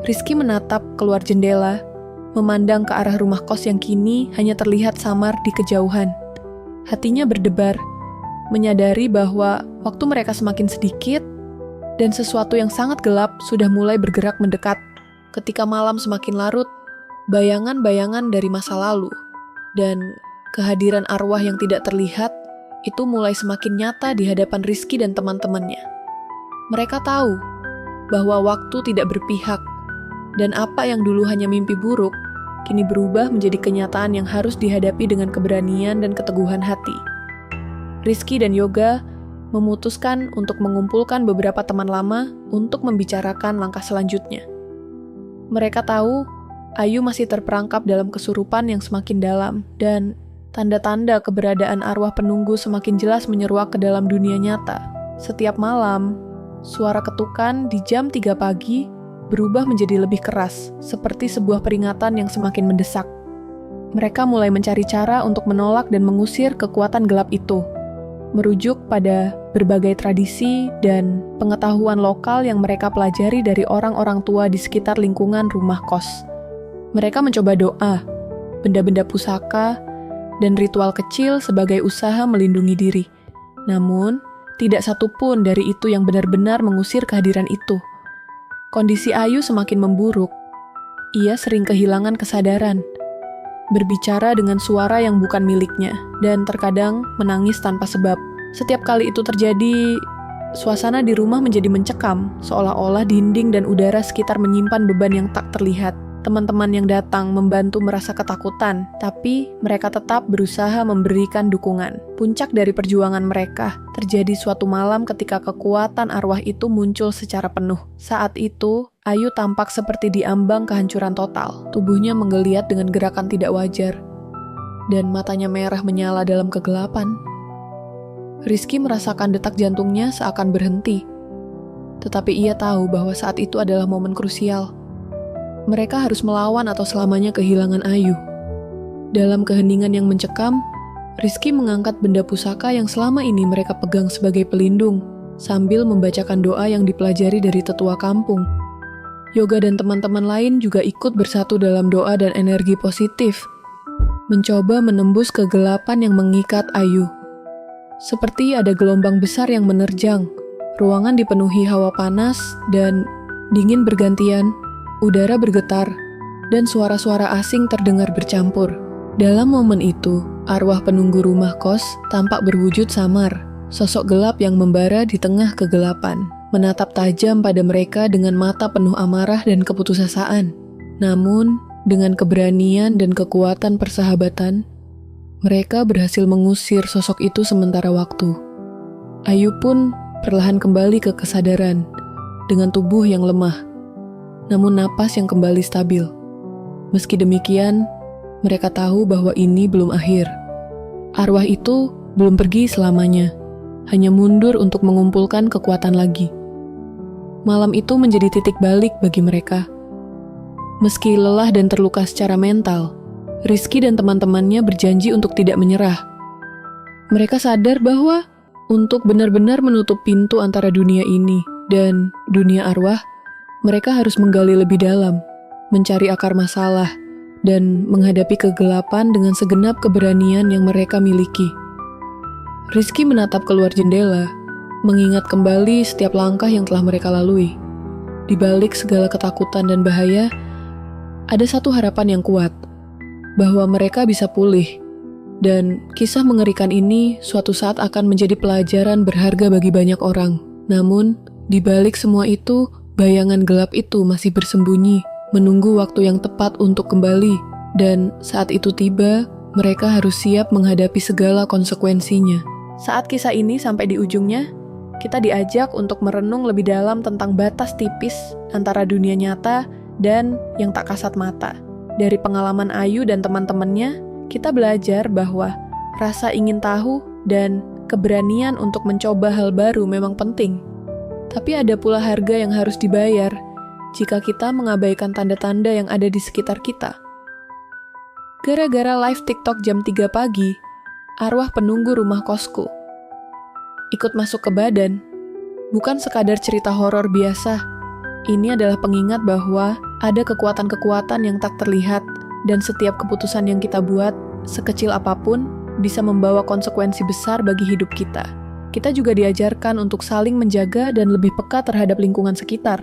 Rizky menatap keluar jendela, memandang ke arah rumah kos yang kini hanya terlihat samar di kejauhan. Hatinya berdebar, menyadari bahwa waktu mereka semakin sedikit, dan sesuatu yang sangat gelap sudah mulai bergerak mendekat. Ketika malam semakin larut, bayangan-bayangan dari masa lalu dan kehadiran arwah yang tidak terlihat itu mulai semakin nyata di hadapan Rizky dan teman-temannya. Mereka tahu bahwa waktu tidak berpihak dan apa yang dulu hanya mimpi buruk kini berubah menjadi kenyataan yang harus dihadapi dengan keberanian dan keteguhan hati. Rizky dan Yoga memutuskan untuk mengumpulkan beberapa teman lama untuk membicarakan langkah selanjutnya. Mereka tahu Ayu masih terperangkap dalam kesurupan yang semakin dalam, dan tanda-tanda keberadaan arwah penunggu semakin jelas menyeruak ke dalam dunia nyata. Setiap malam, suara ketukan di jam 3 pagi berubah menjadi lebih keras, seperti sebuah peringatan yang semakin mendesak. Mereka mulai mencari cara untuk menolak dan mengusir kekuatan gelap itu, merujuk pada berbagai tradisi dan pengetahuan lokal yang mereka pelajari dari orang-orang tua di sekitar lingkungan rumah kos. Mereka mencoba doa, benda-benda pusaka, dan ritual kecil sebagai usaha melindungi diri. Namun, tidak satupun dari itu yang benar-benar mengusir kehadiran itu. Kondisi Ayu semakin memburuk. Ia sering kehilangan kesadaran, berbicara dengan suara yang bukan miliknya, dan terkadang menangis tanpa sebab. Setiap kali itu terjadi, suasana di rumah menjadi mencekam, seolah-olah dinding dan udara sekitar menyimpan beban yang tak terlihat. Teman-teman yang datang membantu merasa ketakutan, tapi mereka tetap berusaha memberikan dukungan. Puncak dari perjuangan mereka terjadi suatu malam ketika kekuatan arwah itu muncul secara penuh. Saat itu, Ayu tampak seperti diambang kehancuran total. Tubuhnya menggeliat dengan gerakan tidak wajar, dan matanya merah menyala dalam kegelapan. Rizky merasakan detak jantungnya seakan berhenti, tetapi ia tahu bahwa saat itu adalah momen krusial. Mereka harus melawan atau selamanya kehilangan Ayu. Dalam keheningan yang mencekam, Rizky mengangkat benda pusaka yang selama ini mereka pegang sebagai pelindung, sambil membacakan doa yang dipelajari dari tetua kampung. Yoga dan teman-teman lain juga ikut bersatu dalam doa dan energi positif, mencoba menembus kegelapan yang mengikat Ayu. Seperti ada gelombang besar yang menerjang, ruangan dipenuhi hawa panas dan dingin bergantian. Udara bergetar, dan suara-suara asing terdengar bercampur. Dalam momen itu, arwah penunggu rumah kos tampak berwujud samar, sosok gelap yang membara di tengah kegelapan, menatap tajam pada mereka dengan mata penuh amarah dan keputusasaan. Namun, dengan keberanian dan kekuatan persahabatan, mereka berhasil mengusir sosok itu sementara waktu. Ayu pun perlahan kembali ke kesadaran, dengan tubuh yang lemah, namun napas yang kembali stabil. Meski demikian, mereka tahu bahwa ini belum akhir. Arwah itu belum pergi selamanya, hanya mundur untuk mengumpulkan kekuatan lagi. Malam itu menjadi titik balik bagi mereka. Meski lelah dan terluka secara mental, Rizky dan teman-temannya berjanji untuk tidak menyerah. Mereka sadar bahwa untuk benar-benar menutup pintu antara dunia ini dan dunia arwah, mereka harus menggali lebih dalam, mencari akar masalah, dan menghadapi kegelapan dengan segenap keberanian yang mereka miliki. Rizky menatap keluar jendela, mengingat kembali setiap langkah yang telah mereka lalui. Di balik segala ketakutan dan bahaya, ada satu harapan yang kuat, bahwa mereka bisa pulih. Dan kisah mengerikan ini suatu saat akan menjadi pelajaran berharga bagi banyak orang. Namun, di balik semua itu, bayangan gelap itu masih bersembunyi, menunggu waktu yang tepat untuk kembali. Dan saat itu tiba, mereka harus siap menghadapi segala konsekuensinya. Saat kisah ini sampai di ujungnya, kita diajak untuk merenung lebih dalam tentang batas tipis antara dunia nyata dan yang tak kasat mata. Dari pengalaman Ayu dan teman-temannya, kita belajar bahwa rasa ingin tahu dan keberanian untuk mencoba hal baru memang penting. Tapi ada pula harga yang harus dibayar jika kita mengabaikan tanda-tanda yang ada di sekitar kita. Gara-gara live TikTok jam 3 pagi, arwah penunggu rumah kosku ikut masuk ke badan. Bukan sekadar cerita horor biasa. Ini adalah pengingat bahwa ada kekuatan-kekuatan yang tak terlihat, dan setiap keputusan yang kita buat, sekecil apapun, bisa membawa konsekuensi besar bagi hidup kita. Kita juga diajarkan untuk saling menjaga dan lebih peka terhadap lingkungan sekitar.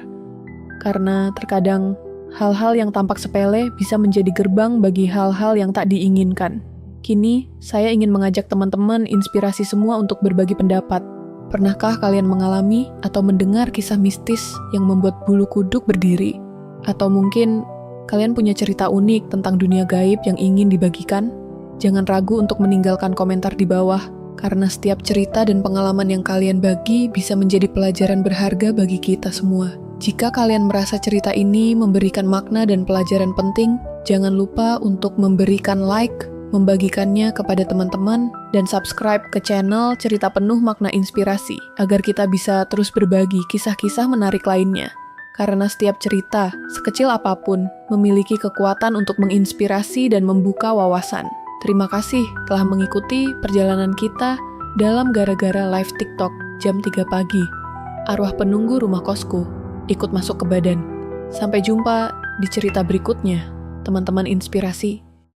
Karena terkadang hal-hal yang tampak sepele bisa menjadi gerbang bagi hal-hal yang tak diinginkan. Kini, saya ingin mengajak teman-teman inspirasi semua untuk berbagi pendapat. Pernahkah kalian mengalami atau mendengar kisah mistis yang membuat bulu kuduk berdiri? Atau mungkin kalian punya cerita unik tentang dunia gaib yang ingin dibagikan? Jangan ragu untuk meninggalkan komentar di bawah, karena setiap cerita dan pengalaman yang kalian bagi bisa menjadi pelajaran berharga bagi kita semua. Jika kalian merasa cerita ini memberikan makna dan pelajaran penting, jangan lupa untuk memberikan like, membagikannya kepada teman-teman, dan subscribe ke channel Cerita Penuh Makna Inspirasi, agar kita bisa terus berbagi kisah-kisah menarik lainnya. Karena setiap cerita, sekecil apapun, memiliki kekuatan untuk menginspirasi dan membuka wawasan. Terima kasih telah mengikuti perjalanan kita dalam Gara-Gara Live TikTok jam 3 pagi. Arwah penunggu rumah kosku ikut masuk ke badan. Sampai jumpa di cerita berikutnya, teman-teman inspirasi.